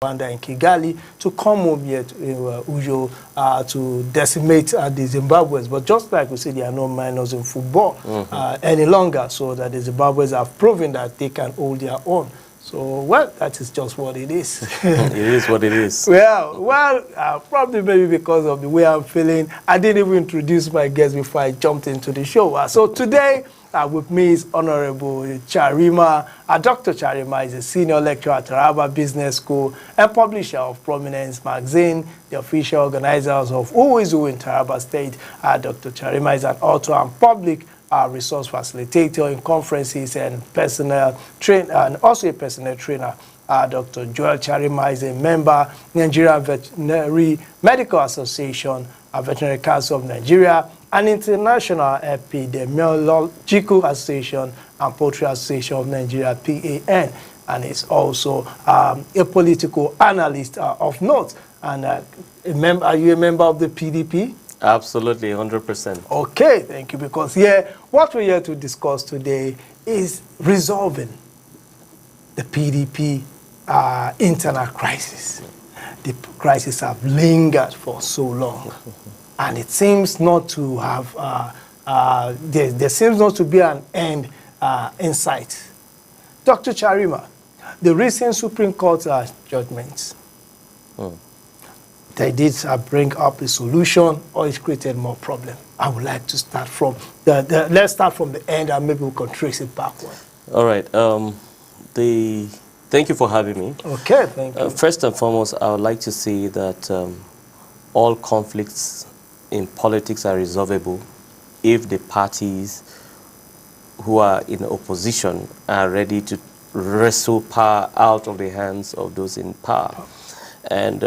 Rwanda and Kigali to come home here to Uyo to decimate the Zimbabweans. But just like we say, they are no minors in football any longer, so that the Zimbabweans have proven that they can hold their own. So, well, that is just what it is. It is what it is. Well, probably maybe because of the way I'm feeling, I didn't even introduce my guest before I jumped into the show. So today, with me is Honorable Charima. Dr. Charima is a senior lecturer at Taraba Business School and publisher of Prominence Magazine, the official organizers of Who is Who in Taraba State. Dr. Charima is an author and public resource facilitator in conferences and personnel trainer, and also a personnel trainer. Dr. Joel Charima is a member, Nigerian Veterinary Medical Association, Veterinary Council of Nigeria, an international epidemiological association, and Poultry Association of Nigeria, PAN, and is also a political analyst of note. And are you a member of the PDP? Absolutely, 100%. Okay, thank you. Because here, what we're here to discuss today is resolving the PDP internal crisis. The crisis have lingered for so long, and it seems not to have, there seems not to be an end in sight. Dr. Charima, the recent Supreme Court judgments, they did bring up a solution, or it created more problem. I would like to start from let's start from the end, and maybe we can trace it backward. All right. Thank you for having me. Okay, thank you. First and foremost, I would like to say that all conflicts in politics are resolvable if the parties who are in opposition are ready to wrestle power out of the hands of those in power. And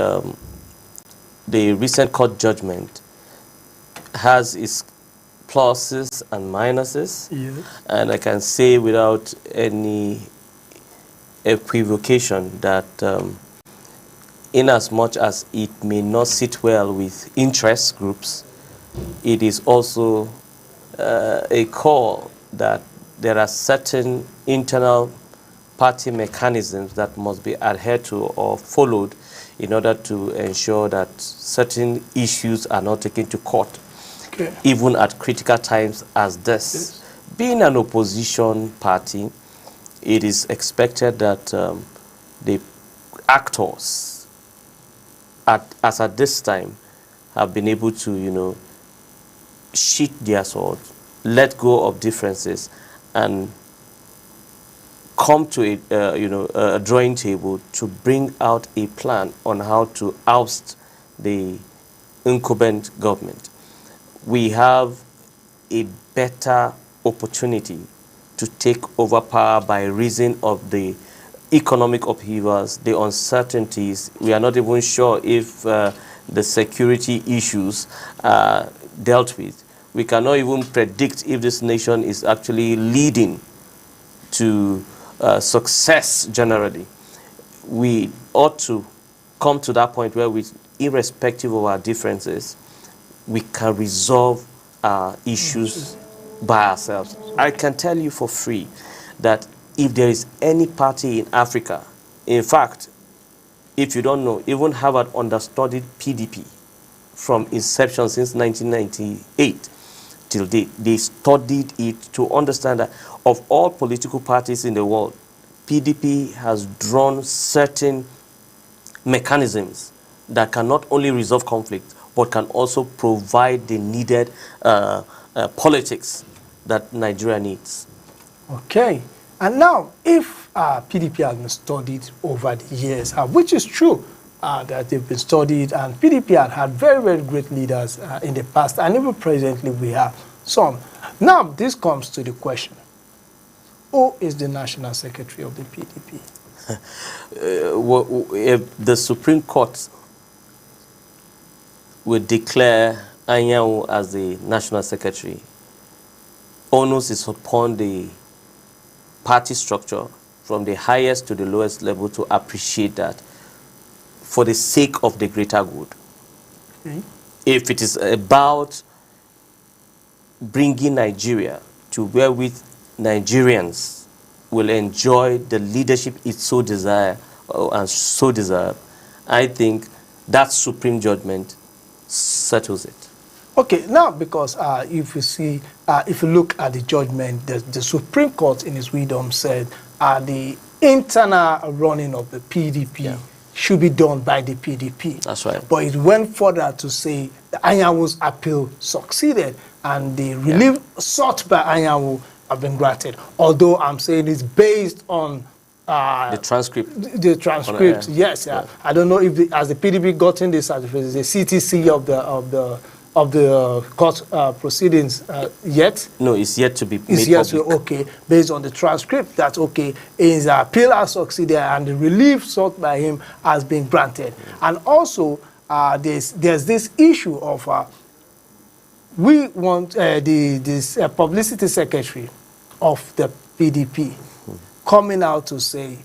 the recent court judgment has its pluses and minuses. Yes. And I can say without any equivocation that in as much as it may not sit well with interest groups, it is also a call that there are certain internal party mechanisms that must be adhered to or followed in order to ensure that certain issues are not taken to court, even at critical times as this. Yes. Being an opposition party, it is expected that the actors, as at this time, have been able to, sheath their swords, let go of differences, and come to a drawing table to bring out a plan on how to oust the incumbent government. We have a better opportunity to take over power by reason of the economic upheavals, the uncertainties. We are not even sure if the security issues are dealt with. We cannot even predict if this nation is actually leading to success generally. We ought to come to that point where we, irrespective of our differences, we can resolve our issues by ourselves. I can tell you for free that if there is any party in Africa, in fact, if you don't know, even Harvard understudied PDP from inception since 1998 till date. They studied it to understand that of all political parties in the world, PDP has drawn certain mechanisms that can not only resolve conflict, but can also provide the needed politics that Nigeria needs. Okay. And now, if PDP has been studied over the years, which is true, that they've been studied, and PDP had very, very great leaders in the past, and even presently we have some. Now, this comes to the question, who is the National Secretary of the PDP? If the Supreme Court will declare Anyanwu as the National Secretary, onus is upon the party structure from the highest to the lowest level to appreciate that for the sake of the greater good. Okay. If it is about bringing Nigeria to wherewith Nigerians will enjoy the leadership it so desire and so deserve, I think that supreme judgment settles it. Okay, now because if you see, if you look at the judgment, the Supreme Court in its wisdom said the internal running of the PDP should be done by the PDP. That's right. But it went further to say the Anyanwu's appeal succeeded and the relief sought by Anyanwu have been granted. Although I'm saying it's based on the transcript. The transcript, yes. I don't know if has the PDP gotten the certificate, the CTC of the court proceedings yet? No, it's yet to be it's made yet public. To, okay, based on the transcript, that's okay. His appeal has succeeded and the relief sought by him has been granted. And also, there's this issue of we want this publicity secretary of the PDP coming out to say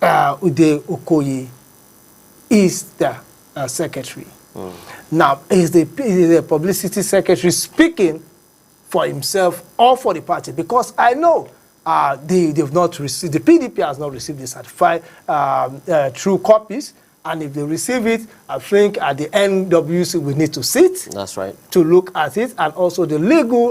Ude Okoye is the secretary. Now, is the publicity secretary speaking for himself or for the party? Because I know they've not received, the PDP has not received the certified true copies. And if they receive it, I think at the NWC we need to sit. That's right. To look at it, and also the legal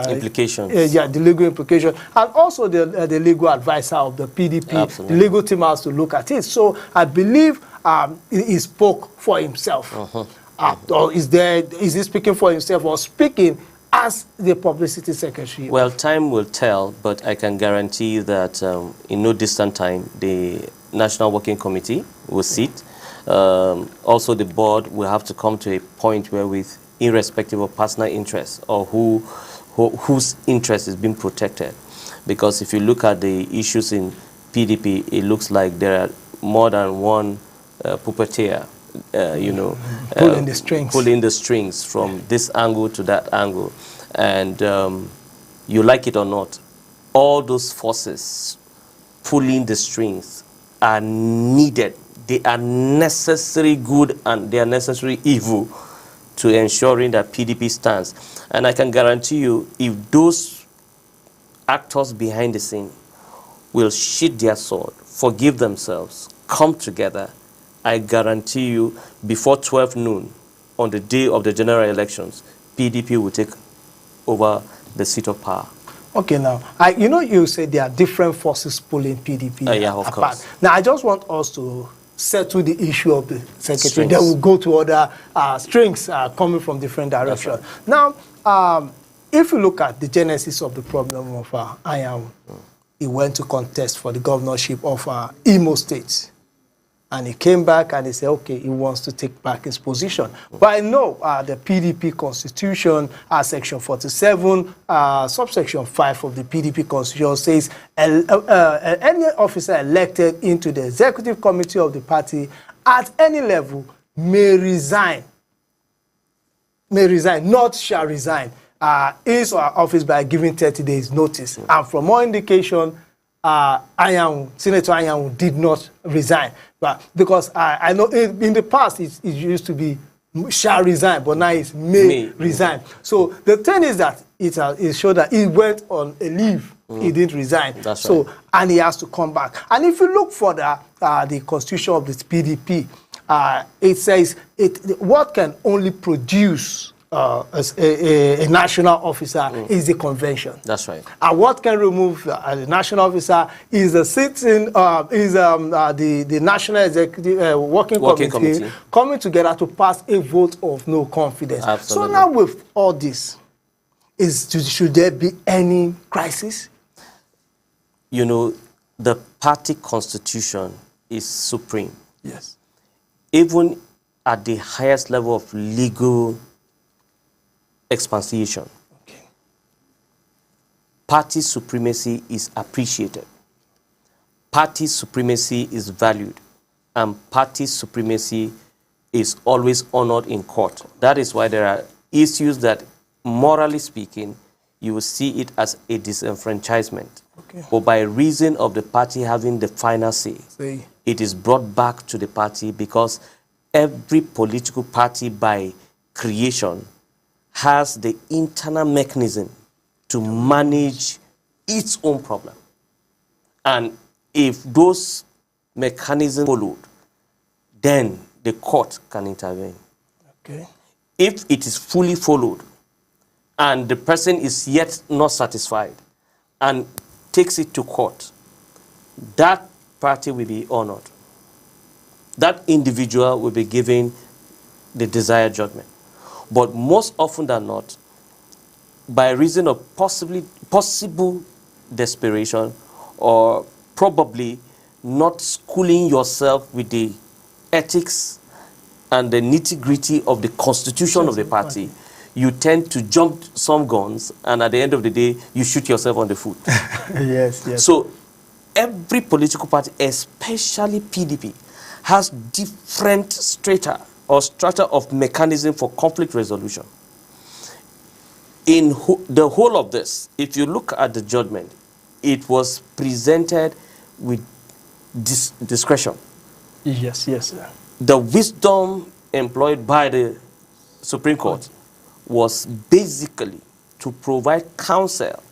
implications. The legal implication, and also the legal advisor of the PDP. Absolutely. The legal team has to look at it. So I believe he spoke for himself. Or is he speaking for himself or speaking as the publicity secretary? Well, time will tell, but I can guarantee that in no distant time, the National Working Committee will sit. Also, the board will have to come to a point where, with irrespective of personal interests or whose interest is being protected, because if you look at the issues in PDP, it looks like there are more than one puppeteer, pulling the strings from this angle to that angle, and you like it or not, all those forces pulling the strings are needed. They are necessary good and they are necessary evil to ensuring that PDP stands. And I can guarantee you, if those actors behind the scene will sheath their sword, forgive themselves, come together, I guarantee you, before 12 noon on the day of the general elections, PDP will take over the seat of power. Okay, now, you said there are different forces pulling PDP of apart. Course. Now, I just want us to settle the issue of the secretary. Strings. Then we'll go to other strings coming from different directions. Right. Now, if you look at the genesis of the problem of Anyanwu, he went to contest for the governorship of Imo State. And he came back and he said, okay, he wants to take back his position. But I know the PDP constitution, section 47, subsection 5 of the PDP constitution says any officer elected into the executive committee of the party at any level may resign, not shall resign his or her office by giving 30 days notice. And from more indication, Senator Anyanwu did not resign, but because I know in the past it used to be shall resign, but now it's may resign. So the thing is that it showed that he went on a leave. He didn't resign. That's so right. And he has to come back. And if you look further, the constitution of the PDP, it says what can only produce a national officer is the convention. That's right. And what can remove the national officer is the the national executive working committee coming together to pass a vote of no confidence. Absolutely. So now with all this, should there be any crisis? You know, the party constitution is supreme. Yes. Even at the highest level of legal expansion, okay, party supremacy is appreciated. Party supremacy is valued. And party supremacy is always honored in court. That is why there are issues that, morally speaking, you will see it as a disenfranchisement. Okay. But by reason of the party having the final say, it is brought back to the party, because every political party by creation has the internal mechanism to manage its own problem. And if those mechanisms followed, then the court can intervene. Okay. If it is fully followed and the person is yet not satisfied and takes it to court, that party will be honored. That individual will be given the desired judgment. But most often than not, by reason of possible desperation or probably not schooling yourself with the ethics and the nitty-gritty of the constitution of the party, you tend to jump some guns, and at the end of the day, you shoot yourself on the foot. Yes, yes. So every political party, especially PDP, has different strata of mechanism for conflict resolution. In the whole of this, if you look at the judgment, it was presented with discretion. Yes, yes. The wisdom employed by the Supreme Court was basically to provide counsel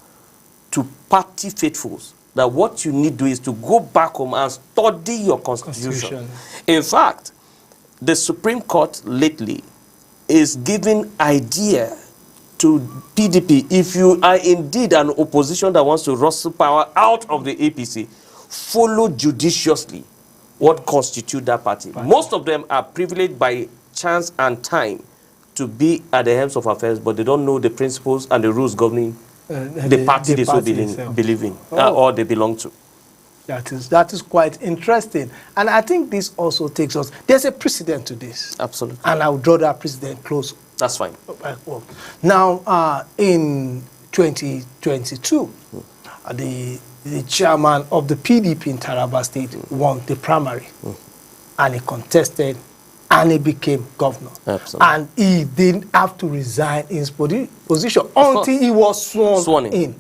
to party faithfuls that what you need to do is to go back home and study your constitution. In fact, the Supreme Court lately is giving idea to PDP, if you are indeed an opposition that wants to wrestle power out of the APC, follow judiciously what constitutes that party. Most of them are privileged by chance and time to be at the helms of affairs, but they don't know the principles and the rules governing the party they so believe in or they belong to. That is quite interesting. And I think this also takes us, there's a precedent to this. Absolutely. And I'll draw that precedent close. That's fine. Now, in 2022, the chairman of the PDP in Taraba State won the primary, and he contested, and he became governor. Absolutely. And he didn't have to resign his position until he was sworn in.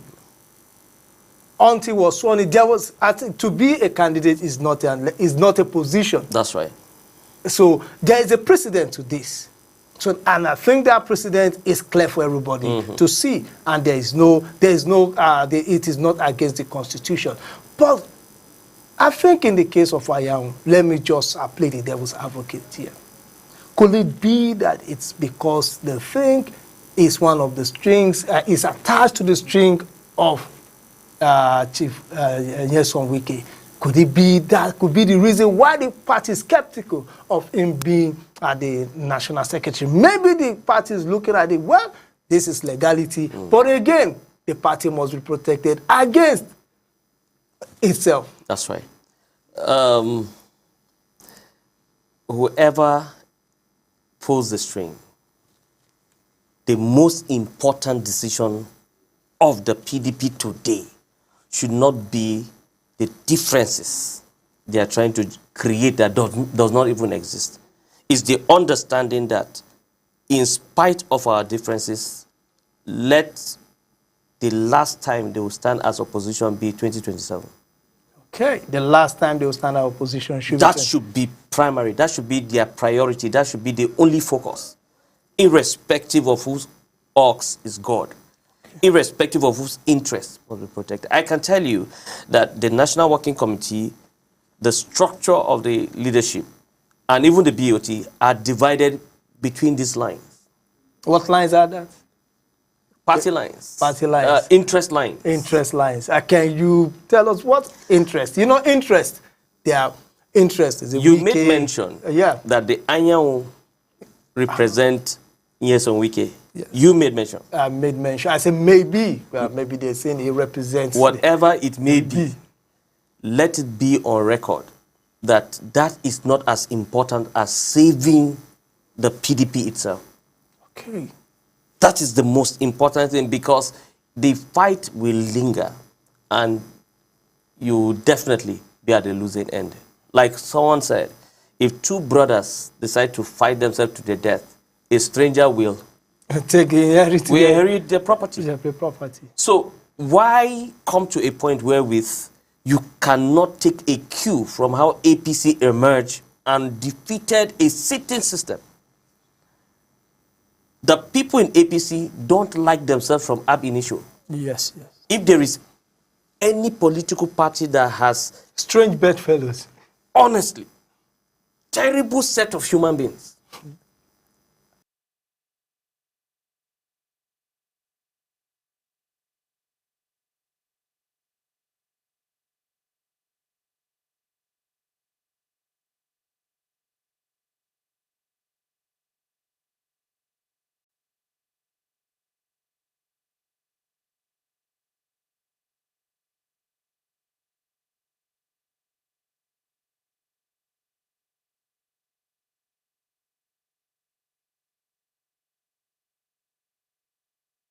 Until he was sworn in, there was, I think, to be a candidate is not a position. That's right. So there is a precedent to this. So, and I think that precedent is clear for everybody to see, and it is not against the Constitution. But I think in the case of Ayaun, let me just play the devil's advocate here. Could it be that it's because the thing is one of the strings, is attached to the string of Chief Nyesom Wike? Could it be that could be the reason why the party is skeptical of him being the national secretary? Maybe the party is looking at it, well, this is legality, but again, the party must be protected against itself. That's right. Whoever pulls the string, the most important decision of the PDP today should not be the differences they are trying to create that does not even exist. It's the understanding that in spite of our differences, let the last time they will stand as opposition be 2027. Okay, the last time they will stand as opposition should that should be primary. That should be their priority. That should be the only focus, irrespective of whose ox is God. Irrespective of whose interests will be protected. I can tell you that the National Working Committee, the structure of the leadership, and even the BOT are divided between these lines. What lines are that? Party lines. Party lines. Interest lines. Interest lines. Can you tell us what interest? You know, interest. Their interest is a You made mention that the Ayaun represent Nyesom Wike. Yes. You made mention. I made mention. I said maybe. Maybe they're saying he represents. Whatever it may be, let it be on record that that is not as important as saving the PDP itself. Okay. That is the most important thing, because the fight will linger and you definitely be at the losing end. Like someone said, if two brothers decide to fight themselves to the death, a stranger will inherit their property. Their property. So why come to a point wherewith you cannot take a cue from how APC emerged and defeated a sitting system? The people in APC don't like themselves from ab initio. Yes, yes. If there is any political party that has, Strange bedfellows. honestly, terrible set of human beings.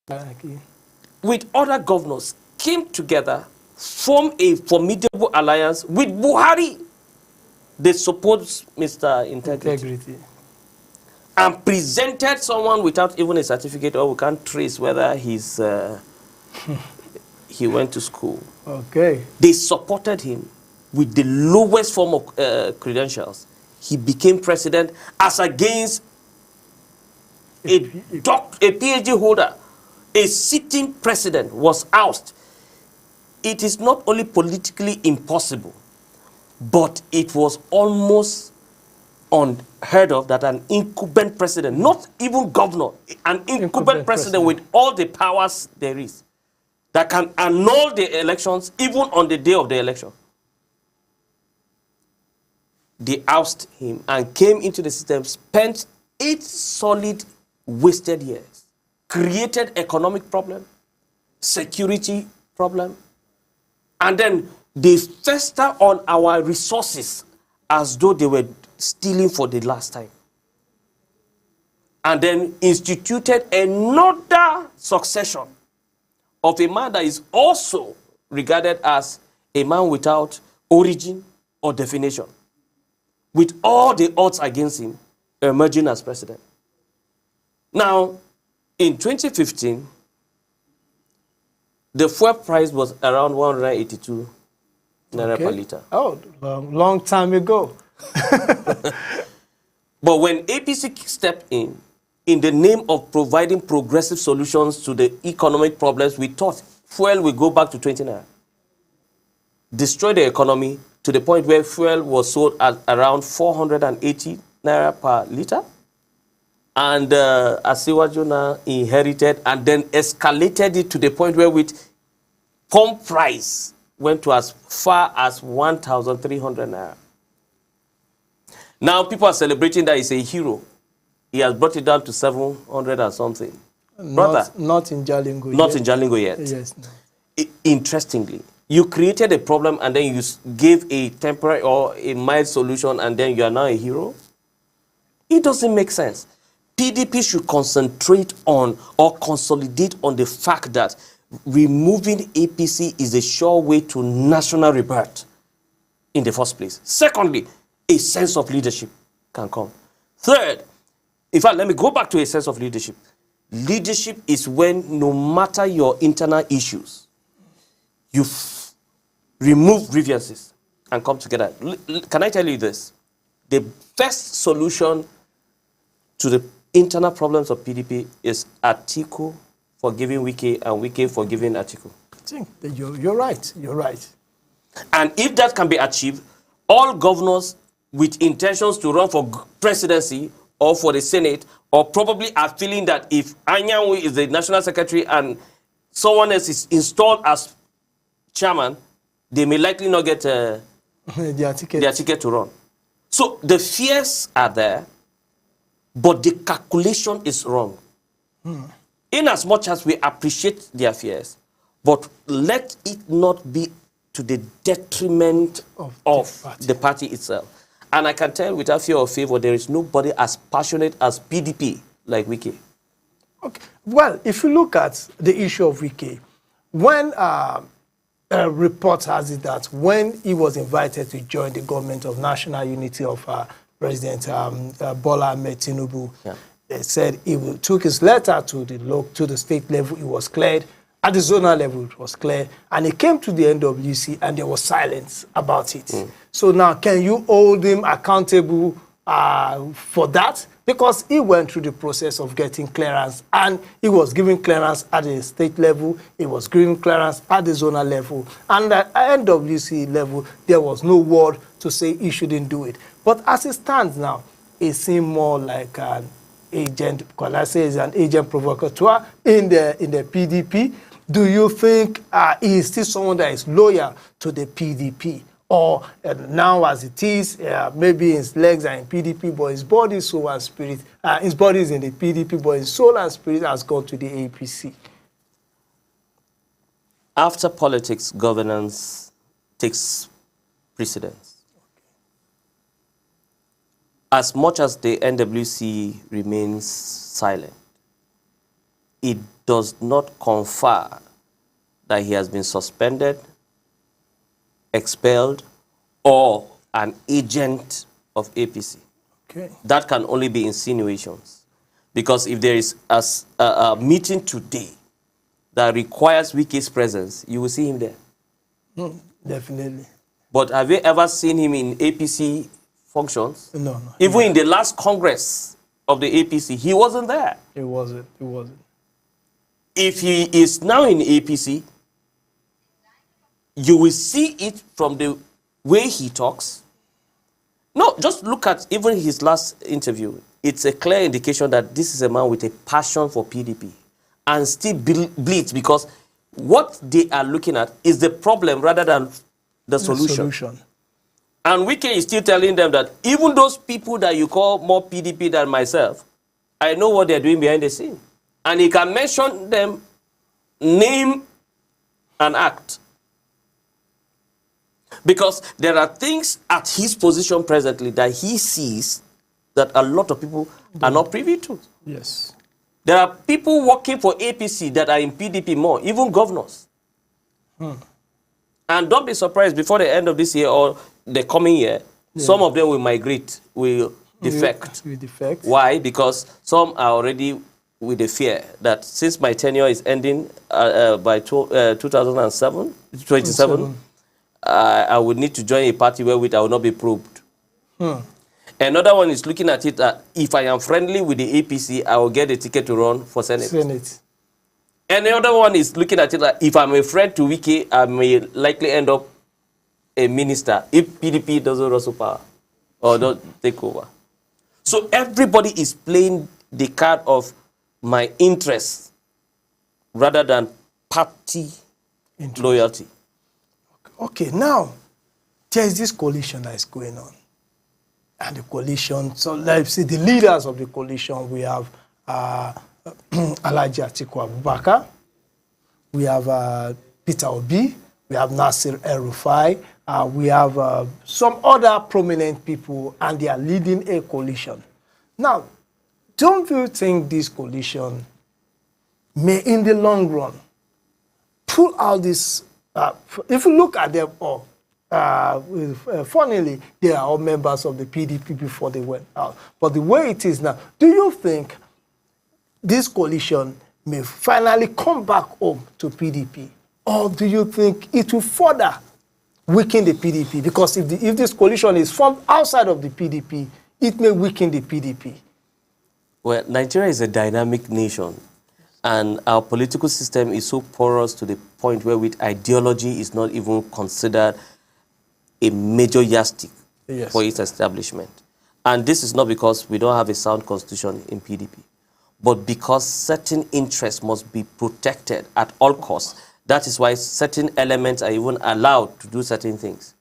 Okay. With other governors, came together, formed a formidable alliance with Buhari. They support Mr. Integrity. And presented someone without even a certificate, or we can't trace whether he's he went to school. Okay. They supported him with the lowest form of credentials. He became president as against a PhD holder. A sitting president was ousted. It is not only politically impossible, but it was almost unheard of that an incumbent president, not even governor, an incumbent president with all the powers there is, that can annul the elections even on the day of the election. They ousted him and came into the system, spent 8 solid wasted years, created economic problem, security problem, and then they fester on our resources as though they were stealing for the last time. And then instituted another succession of a man that is also regarded as a man without origin or definition, with all the odds against him, emerging as president. Now, in 2015, the fuel price was around 182 naira per liter. Oh, long time ago. But when APC stepped in the name of providing progressive solutions to the economic problems, we thought fuel will go back to 20 naira. Destroy the economy to the point where fuel was sold at around 480 naira per liter. And Asiwaju now inherited and then escalated it to the point where with pump price went to as far as 1,300 naira. Now people are celebrating that he's a hero. He has brought it down to 700 and something. Brother, not in Jalingo not yet. in Jalingo yet. Yes. No. Interestingly, you created a problem and then you gave a temporary or a mild solution and then you are now a hero. It doesn't make sense. PDP should concentrate on or consolidate on the fact that removing APC is a sure way to national rebirth in the first place. Secondly, a sense of leadership can come. Third, in fact, let me go back to a sense of leadership. Leadership is when no matter your internal issues, you remove grievances and come together. Can I tell you this? The best solution to the internal problems of PDP is Atiku forgiving Wike and Wike forgiving Atiku. I think that you're right. You're right. And if that can be achieved, all governors with intentions to run for presidency or for the Senate, or probably are feeling that if Anyanwu is the national secretary and someone else is installed as chairman, they may likely not get their ticket to run. So the fears are there, but the calculation is wrong. In as much as we appreciate their fears, but let it not be to the detriment of the party itself. And I can tell without fear or favor, there is nobody as passionate as PDP like Wike. Okay. Well, if you look at the issue of Wike, when a report has it that when he was invited to join the government of national unity of President Bola Ahmed Tinubu, they said he took his letter to the state level, it was cleared. At the zonal level, it was clear. And it came to the NWC, and there was silence about it. So now, can you hold him accountable for that, because he went through the process of getting clearance, and he was given clearance at the state level, he was given clearance at the zonal level, and at NWC level, there was no word to say he shouldn't do it. But as it stands now, it seems more like an agent, because I say he's an agent provocateur in the PDP. Do you think he is still someone that is loyal to the PDP? Or now as it is, maybe his legs are in PDP, but his body, soul, and spirit, his body is in the PDP, but his soul and spirit has gone to the APC? After politics, governance takes precedence. As much as the NWC remains silent, it does not confer that he has been suspended, expelled, or an agent of APC. Okay. That can only be insinuations. Because if there is a meeting today that requires Wike's presence, you will see him there. Definitely. But have you ever seen him in APC functions? No. Even in the last Congress of the APC, he wasn't there. It wasn't. If he is now in APC, you will see it from the way he talks. No, just look at even his last interview. It's a clear indication that this is a man with a passion for PDP and still bleeds, because what they are looking at is the problem rather than the solution. And Wike is still telling them that even those people that you call more PDP than myself, I know what they're doing behind the scene. And he can mention them, name, and act. Because there are things at his position presently that he sees that a lot of people are not privy to. Yes. There are people working for APC that are in PDP more, even governors. And don't be surprised, before the end of this year or the coming year, some of them will migrate, will defect. Why? Because some are already with the fear that since my tenure is ending by 2027, I would need to join a party wherewith I will not be probed. Another one is looking at it that if I am friendly with the APC, I will get a ticket to run for Senate. And the other one is looking at it that if I'm a friend to Wike, I may likely end up a minister if PDP doesn't wrestle power or don't take over. So everybody is playing the card of my interest rather than party loyalty. Okay, now there is this coalition that is going on. And the coalition, so let's see the leaders of the coalition. We have Alhaji Atiku Abubakar, we have Peter Obi, we have Nasir El-Rufai, we have some other prominent people, and they are leading a coalition. Now, don't you think this coalition may, in the long run, pull out this? If you look at them all, funnily, they are all members of the PDP before they went out. But the way it is now, do you think this coalition may finally come back home to PDP? Or do you think it will further weaken the PDP? Because if this coalition is formed outside of the PDP, it may weaken the PDP. Well, Nigeria is a dynamic nation. And our political system is so porous to the point where with ideology is not even considered a major yardstick for its establishment. And this is not because we don't have a sound constitution in PDP, but because certain interests must be protected at all costs. That is why certain elements are even allowed to do certain things.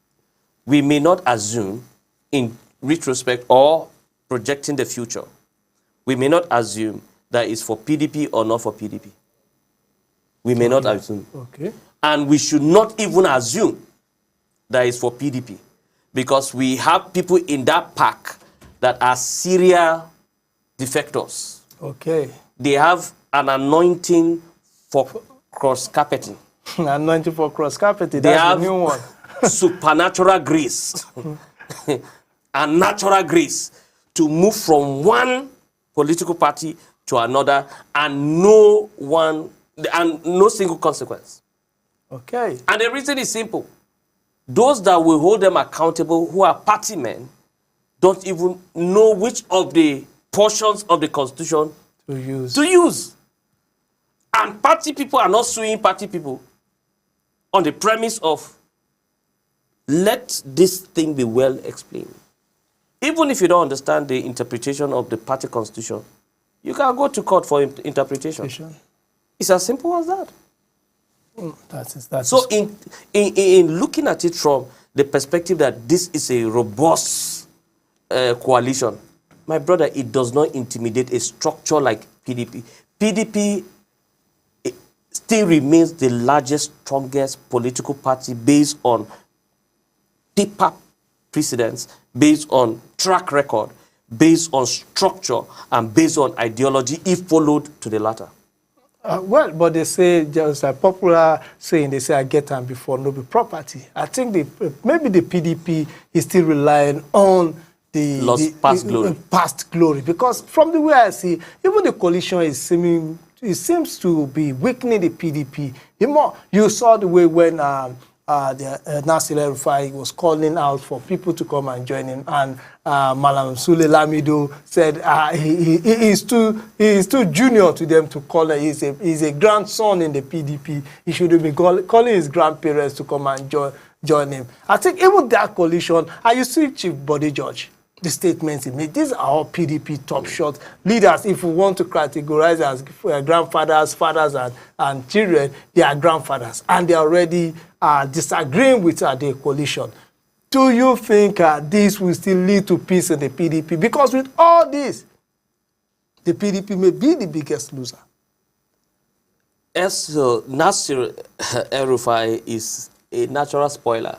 We may not assume, in retrospect or projecting the future, we may not assume that it's for PDP or not for PDP. We may not assume. And we should not even assume that it's for PDP, because we have people in that pack that are serial defectors. They have an anointing for cross-carpeting. Anointing for cross-carpeting, that's the new one. Supernatural grace and natural grace to move from one political party to another and no single consequence. And the reason is simple. Those that will hold them accountable, who are party men, don't even know which of the portions of the Constitution To use. to use. And party people are not suing party people on the premise of let this thing be well explained. Even if you don't understand the interpretation of the party constitution, you can go to court for interpretation. It's as simple as that. So in looking at it from the perspective that this is a robust coalition, my brother, it does not intimidate a structure like PDP. PDP still remains the largest, strongest political party based on paper precedents, based on track record, based on structure, and based on ideology, if followed to the latter. Well, but they say, just a popular saying, they say, I get time before no be property. I think maybe the PDP is still relying on the past glory. Because from the way I see, even the coalition is seems to be weakening the PDP. The more you saw the way when Nasir El-Rufai was calling out for people to come and join him, and Malam Sule Lamido said he is too junior to them to call him. He's a grandson in the PDP. He should have been calling his grandparents to come and join him. I think even that coalition, and you see Chief Bode George, the statements he made, these are all PDP top shot leaders. If we want to categorize as grandfathers, fathers, and children, they are grandfathers, and they are already disagreeing with the coalition. Do you think this will still lead to peace in the PDP? Because with all this, the PDP may be the biggest loser. Nasir El-Rufai is a natural spoiler.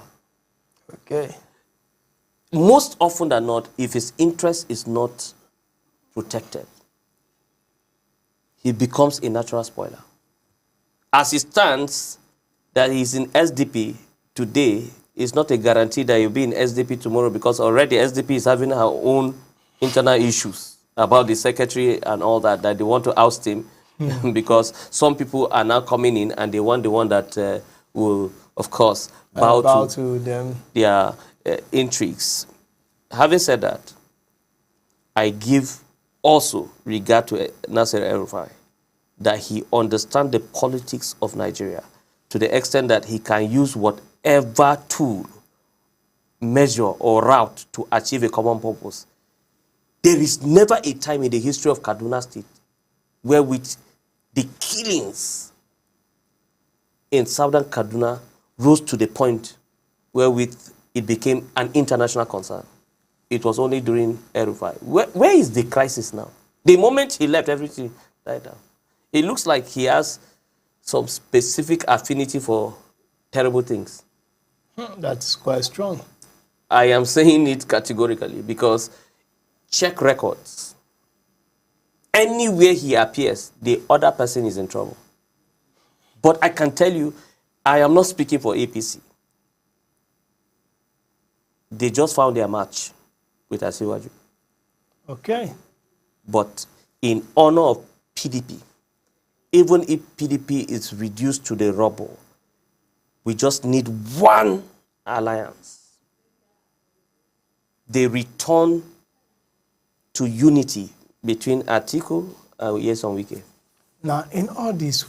Okay. Most often than not, if his interest is not protected, he becomes a natural spoiler. As it stands, that he's in SDP today is not a guarantee that he'll be in SDP tomorrow, because already SDP is having her own internal issues about the secretary and all that they want to oust him because some people are now coming in and they want the one that will, of course, bow to them. Their intrigues. Having said that, I give also regard to Nasir El-Rufai that he understands the politics of Nigeria to the extent that he can use whatever tool, measure, or route to achieve a common purpose. There is never a time in the history of Kaduna State where the killings in southern Kaduna rose to the point where it became an international concern. It was only during El-Rufai. Where is the crisis now? The moment he left, everything died down. It looks like he has some specific affinity for terrible things. That's quite strong. I am saying it categorically because check records. Anywhere he appears, the other person is in trouble. But I can tell you, I am not speaking for APC. They just found their match with Asiwaju. Okay. But in honor of PDP, even if PDP is reduced to the rubble, we just need one alliance. They return to unity between Atiku and Nyesom Wike. Now, in all this,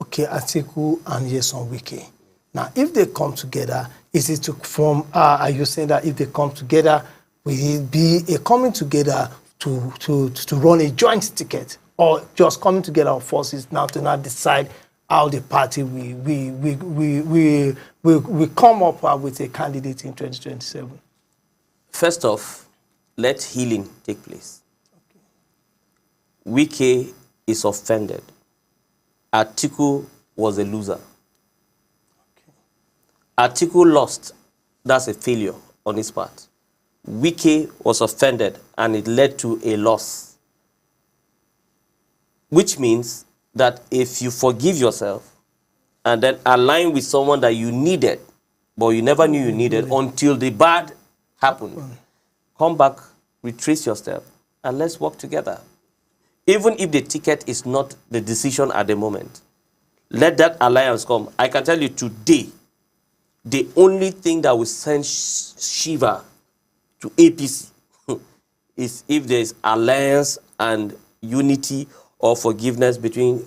Atiku and Nyesom Wike, now, if they come together, is it to form, are you saying that if they come together, will it be a coming together to run a joint ticket, or just coming together of forces now to not decide how the party we come up with a candidate in 2027? First off, let healing take place. Okay. Wike is offended. Atiku was a loser. Okay. Atiku lost. That's a failure on his part. Wike was offended and it led to a loss. Which means that if you forgive yourself and then align with someone that you needed, but you never knew you needed until the bad happened, come back, retrace your step, and let's work together. Even if the ticket is not the decision at the moment, let that alliance come. I can tell you today, the only thing that will send shiver to APC is if there is alliance and unity or forgiveness between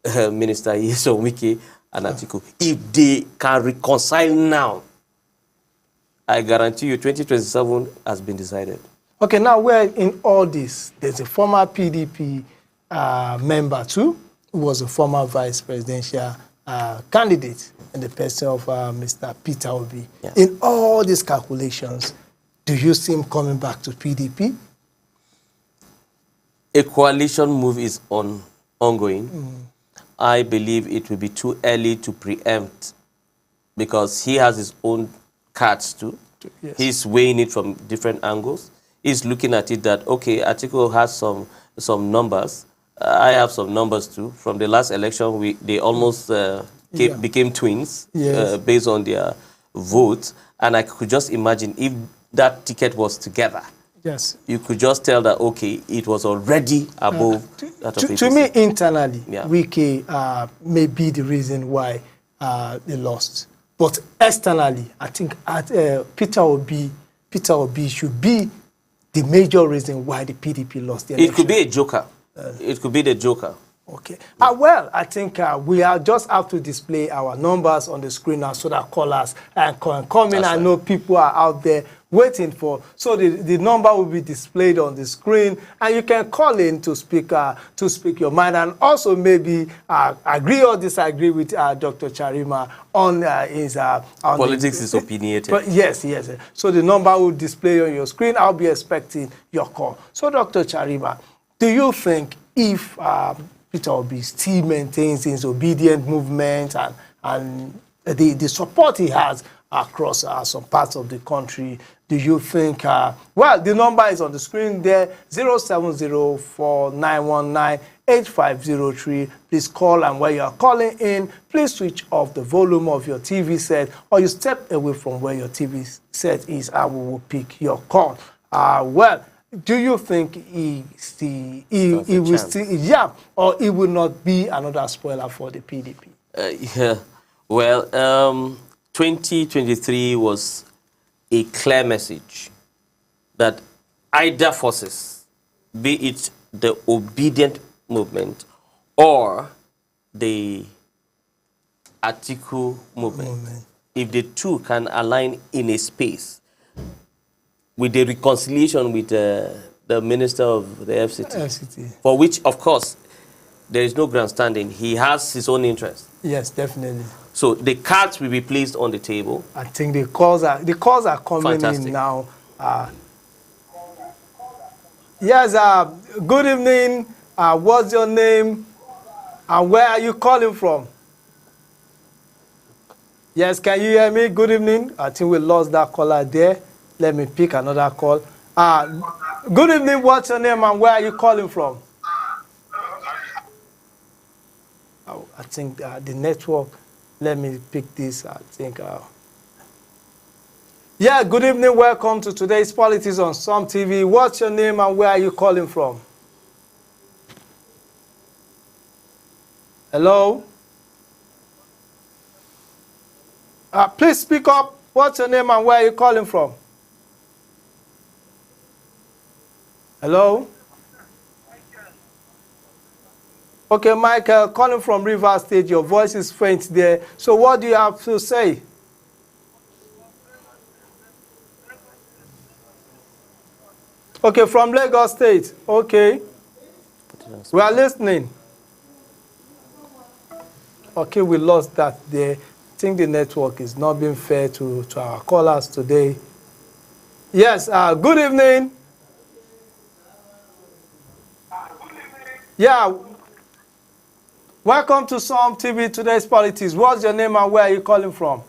Minister Nyesom Wike and Atiku. If they can reconcile now, I guarantee you 2027 has been decided. Okay, now we're in all this. There's a former PDP member too, who was a former vice presidential candidate in the person of Mr. Peter Obi. Yeah. In all these calculations, do you see him coming back to PDP? A coalition move is ongoing. I believe it will be too early to preempt because he has his own cards too. Yes. He's weighing it from different angles. He's looking at it that, okay, Atiku has some numbers. I have some numbers too. From the last election, they almost became twins. Yes. Based on their votes. And I could just imagine if that ticket was together, Yes. you could just tell that, okay, it was already above that of APC. To me, internally, Yeah. Wike may be the reason why they lost. But externally, I think Peter Obi should be the major reason why the PDP lost the election. It could be a joker. It could be the joker. Okay. Well, I think we just have to display our numbers on the screen now so that callers can come in. I know people are out there waiting for. So the number will be displayed on the screen, and you can call in to speak your mind, and also maybe agree or disagree with Dr. Charima on his on Politics is opinionated. But yes. So the number will display on your screen. I'll be expecting your call. So, Dr. Charima, do you think if Peter Obi still maintains his obedient movement and the support he has across some parts of the country, do you think, well, the number is on the screen there, 0704-919-8503. Please call, and when you are calling in, please switch off the volume of your TV set, or you step away from where your TV set is, and we will pick your call. Well, do you think he will still, or he will not be another spoiler for the PDP? Yeah. Well, 2023 was a clear message that either forces, be it the obedient movement or the Atiku movement, if the two can align in a space with the reconciliation with the minister of the FCT, for which, of course, there is no grandstanding. He has his own interest. Yes, definitely. So the cards will be placed on the table. I think the calls are coming in now. Yes, good evening. What's your name? And where are you calling from? Yes, can you hear me? Good evening. I think we lost that caller there. Let me pick another call. Good evening. What's your name and where are you calling from? Oh, I think the network. Let me pick this. I think. Yeah, good evening. Welcome to today's Politics on Some TV. What's your name and where are you calling from? Hello? Please speak up. What's your name and where are you calling from? Hello? Okay, Michael, calling from River State. Your voice is faint there. So what do you have to say? Okay, from Lagos State. Okay. We are listening. Okay, we lost that there. I think the network is not being fair to our callers today. Yes, good evening. Yeah. Welcome to Some TV, today's Politics. What's your name and where are you calling from?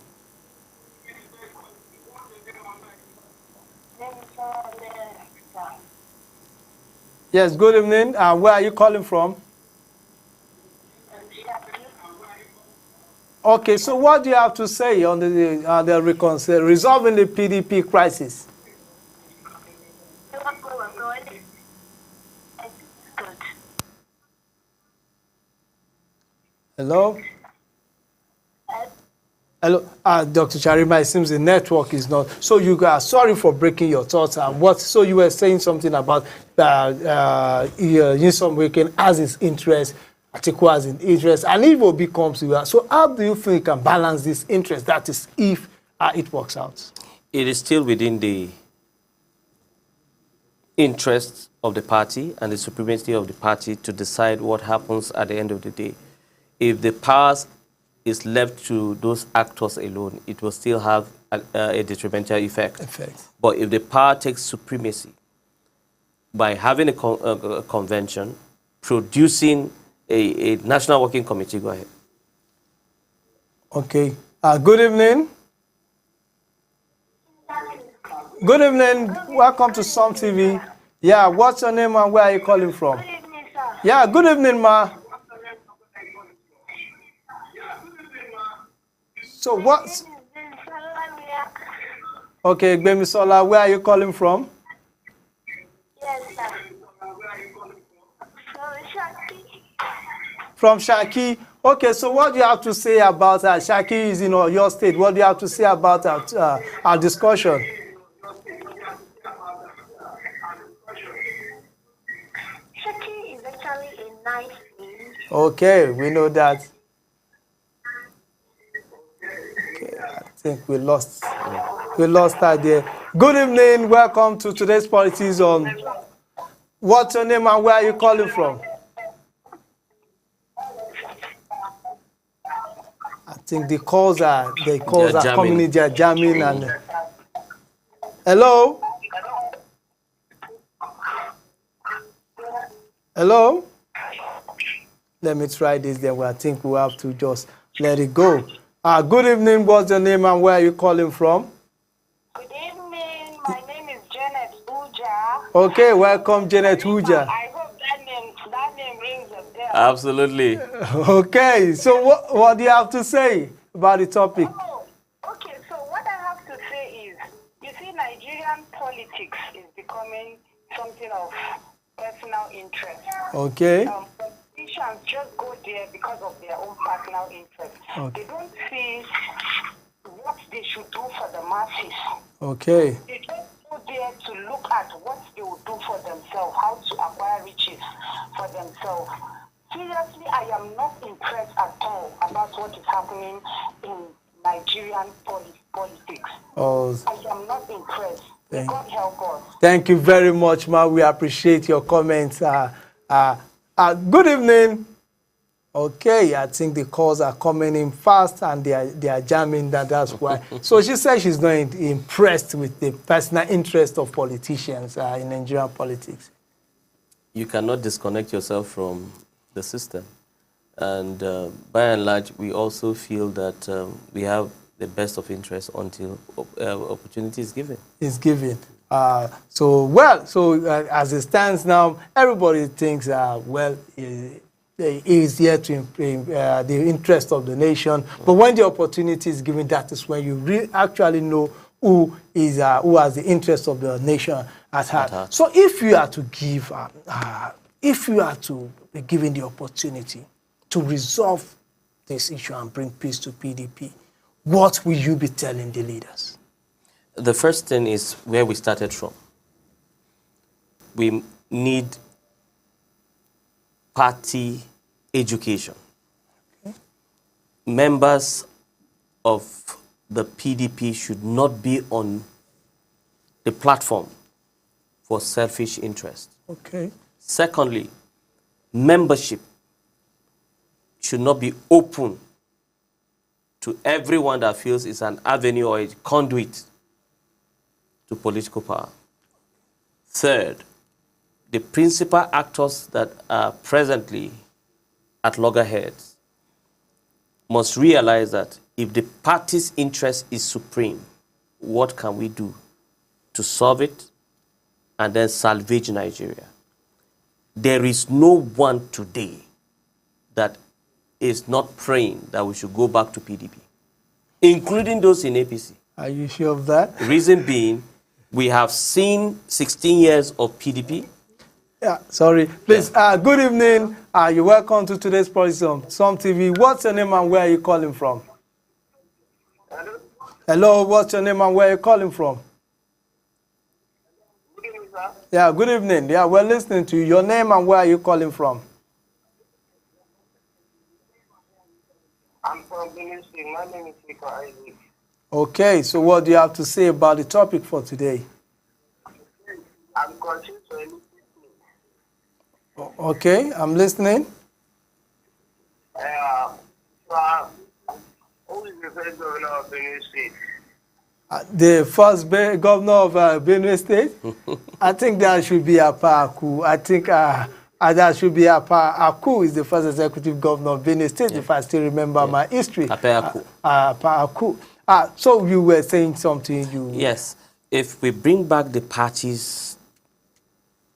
Yes, good evening. Where are you calling from? Okay, so what do you have to say on the resolving the PDP crisis? Hello? Hello, Dr. Charima, it seems the network is not. So you are sorry for breaking your thoughts. So you were saying something about Nyesom Wike has his interest, Atiku has his interest, and if Obi comes to you. So how do you think you can balance this interest? That is, if it works out. It is still within the interests of the party and the supremacy of the party to decide what happens at the end of the day. If the powers is left to those actors alone, it will still have a detrimental effect. But if the power takes supremacy by having a convention, producing a national working committee, go ahead. Okay. Good evening. Good evening. Welcome to Som TV. Yeah, what's your name and where are you calling from? Good evening, sir. Yeah, good evening, ma. So what's... Okay, Gbemisola, where are you calling from? Yes, sir. From Shaki. Okay, so what do you have to say about Shaki is in your state? What do you have to say about our discussion? Shaki is actually a nice name. Okay, we know that. Okay, I think we lost that there. Good evening, welcome to today's Politics on. What's your name and where are you calling from? I think the calls are coming in, they're jamming and hello? Hello? Let me try this then. I think we have to just let it go. Good evening, what's your name and where are you calling from? Good evening, my name is Janet Uja. Okay, welcome Janet Uja. I hope that name rings a bell. Absolutely. Okay, so what do you have to say about the topic? Oh, okay, so what I have to say is, you see, Nigerian politics is becoming something of personal interest. Okay. Politicians just go there because of their own personal interest. Okay. They don't see what they should do for the masses. Okay. They just go there to look at what they will do for themselves, how to acquire riches for themselves. Seriously, I am not impressed at all about what is happening in Nigerian politics. Oh. I am not impressed. God help us. Thank you very much, ma. We appreciate your comments. Good evening. Okay, I think the calls are coming in fast and they are jamming. That's why. So she said she's not impressed with the personal interest of politicians in Nigerian politics. You cannot disconnect yourself from the system. And by and large, we also feel that we have the best of interest until opportunity is given. Is given. As it stands now, everybody thinks, is here to the interest of the nation. But when the opportunity is given, that is when you actually know who has the interest of the nation at heart. So if you are to give, if you are to be given the opportunity to resolve this issue and bring peace to PDP, what will you be telling the leaders? The first thing is where we started from. We need party education. Okay. Members of the PDP should not be on the platform for selfish interest. Okay. Secondly, membership should not be open to everyone that feels it's an avenue or a conduit to political power. Third, the principal actors that are presently at loggerheads must realize that if the party's interest is supreme, what can we do to solve it and then salvage Nigeria? There is no one today that is not praying that we should go back to PDP, including those in APC. Are you sure of that? Reason being, we have seen 16 years of PDP. Yeah, sorry. Please, good evening. You're welcome to today's Politics on Som TV. What's your name and where are you calling from? Hello, what's your name and where are you calling from? Good evening, sir. Yeah, good evening. Yeah, we're listening to you. Your name and where are you calling from? I'm from Benin State. My name is Ika Isaac. Okay, so what do you have to say about the topic for today? I'm confused for anything. Okay, I'm listening. So, who is the first governor of Benin State? The first governor of Benue State, I think that should be Apa Aku. I think that should be Apa Aku is the first executive governor of Benue State, if I still remember my history. Apa Aku. Apa Aku. So you were saying something. Yes. If we bring back the parties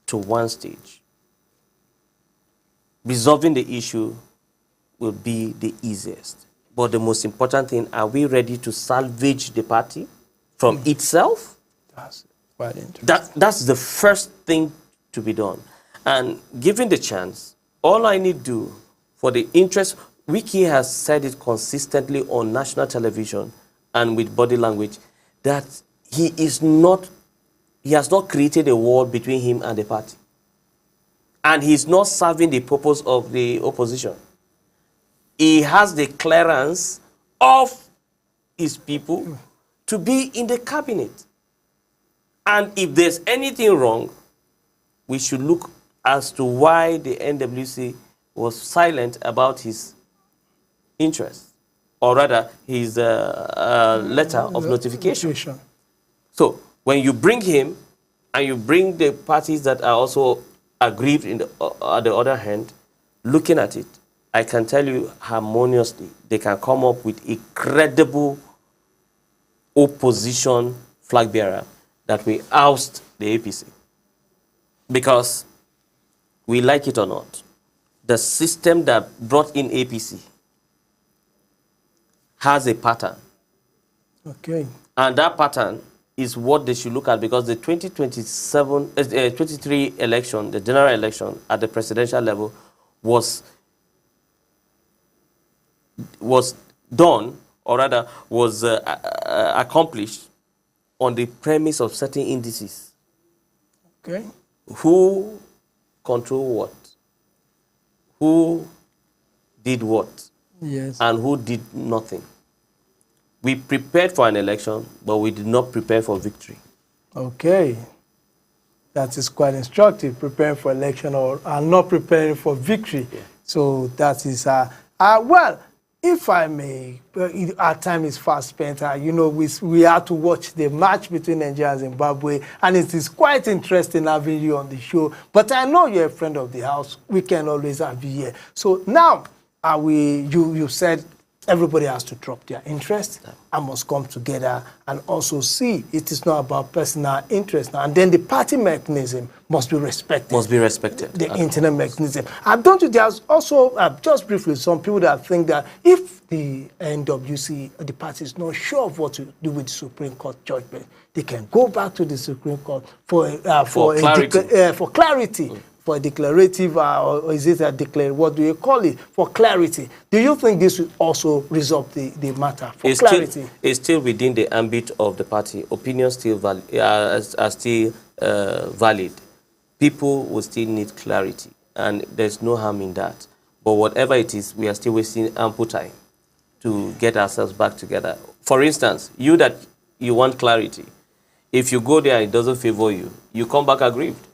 to one stage, resolving the issue will be the easiest. But the most important thing, are we ready to salvage the party from itself? That's quite interesting. That's the first thing to be done. And given the chance, all I need to do for the interest, Wiki has said it consistently on national television and with body language, that he has not created a wall between him and the party. And he's not serving the purpose of the opposition. He has the clearance of his people to be in the cabinet. And if there's anything wrong, we should look as to why the NWC was silent about his interest, or rather his letter of notification. So when you bring him and you bring the parties that are also aggrieved at the other hand, looking at it, I can tell you harmoniously, they can come up with a credible opposition flag bearer that will oust the APC. Because we like it or not, the system that brought in APC has a pattern. Okay. And that pattern is what they should look at, because the 23 election, the general election at the presidential level was done, or rather was accomplished on the premise of certain indices. Okay. Who control what? Who did what? Yes. And who did nothing? We prepared for an election, but we did not prepare for victory. Okay. That is quite instructive, preparing for election or not preparing for victory. Yeah. So that is, well, if I may, our time is fast spent. We have to watch the match between Nigeria and Zimbabwe, and it is quite interesting having you on the show. But I know you're a friend of the house. We can always have you here. So now, you said everybody has to drop their interest and must come together and also see it is not about personal interest now. And then the party mechanism must be respected. Must be respected. The internal mechanism. And don't you, there's also, just briefly, some people that think that if the NWC, the party is not sure of what to do with the Supreme Court judgment, they can go back to the Supreme Court for clarity. For a declarative, or is it a declarative, what do you call it, for clarity. Do you think this will also resolve the matter for clarity? It's still within the ambit of the party. Opinions still are still valid. People will still need clarity, and there's no harm in that. But whatever it is, we are still wasting ample time to get ourselves back together. For instance, you want clarity. If you go there and it doesn't favor you, you come back aggrieved.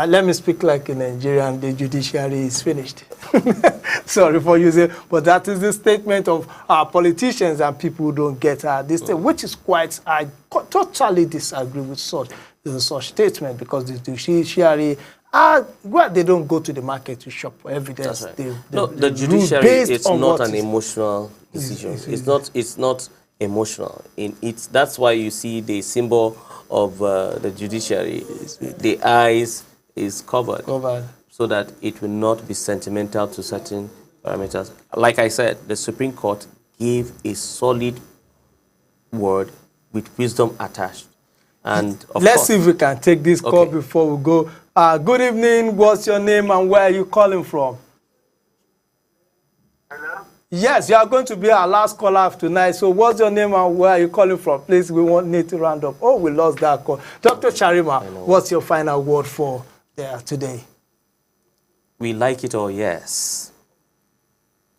Let me speak like a Nigerian, the judiciary is finished. Sorry for using, but that is the statement of our politicians and people who don't get this thing, which is quite, I totally disagree with such statement, because the judiciary, well, they don't go to the market to shop for evidence. Right. The judiciary, it's not an emotional decision. It's not emotional. That's why you see the symbol of the judiciary, the eyes is covered so that it will not be sentimental to certain parameters. Like I said, the Supreme Court gave a solid word with wisdom attached. And let's see if we can take this call before we go. Good evening. What's your name and where are you calling from? Hello? Yes, you are going to be our last caller of tonight. So what's your name and where are you calling from? Please, we need to round up. Oh, we lost that call. Dr. Charima, what's your final word for today? We like it or yes.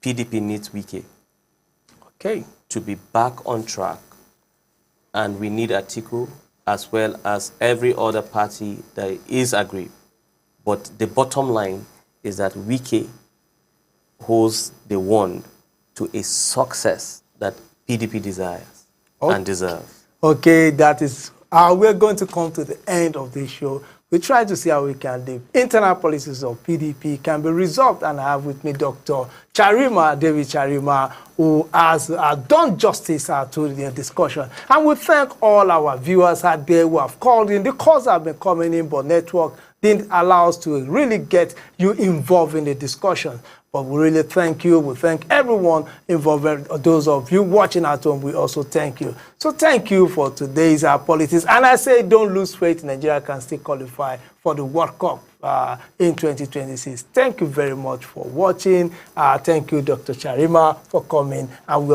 PDP needs Wike. Okay. To be back on track. And we need Atiku as well as every other party that is aggrieved. But the bottom line is that Wike holds the wand to a success that PDP desires and deserves. Okay, that is how we're going to come to the end of this show. We try to see how we can the internal policies of PDP can be resolved, and I have with me Dr. Charima, David Charima, who has done justice to the discussion. And we thank all our viewers out there who have called in. The calls have been coming in, but network didn't allow us to really get you involved in the discussion. But we really thank you. We thank everyone involved. Those of you watching at home, we also thank you. So thank you for today's politics. And I say don't lose faith. Nigeria can still qualify for the World Cup in 2026. Thank you very much for watching. Thank you, Dr. Charima, for coming. And we'll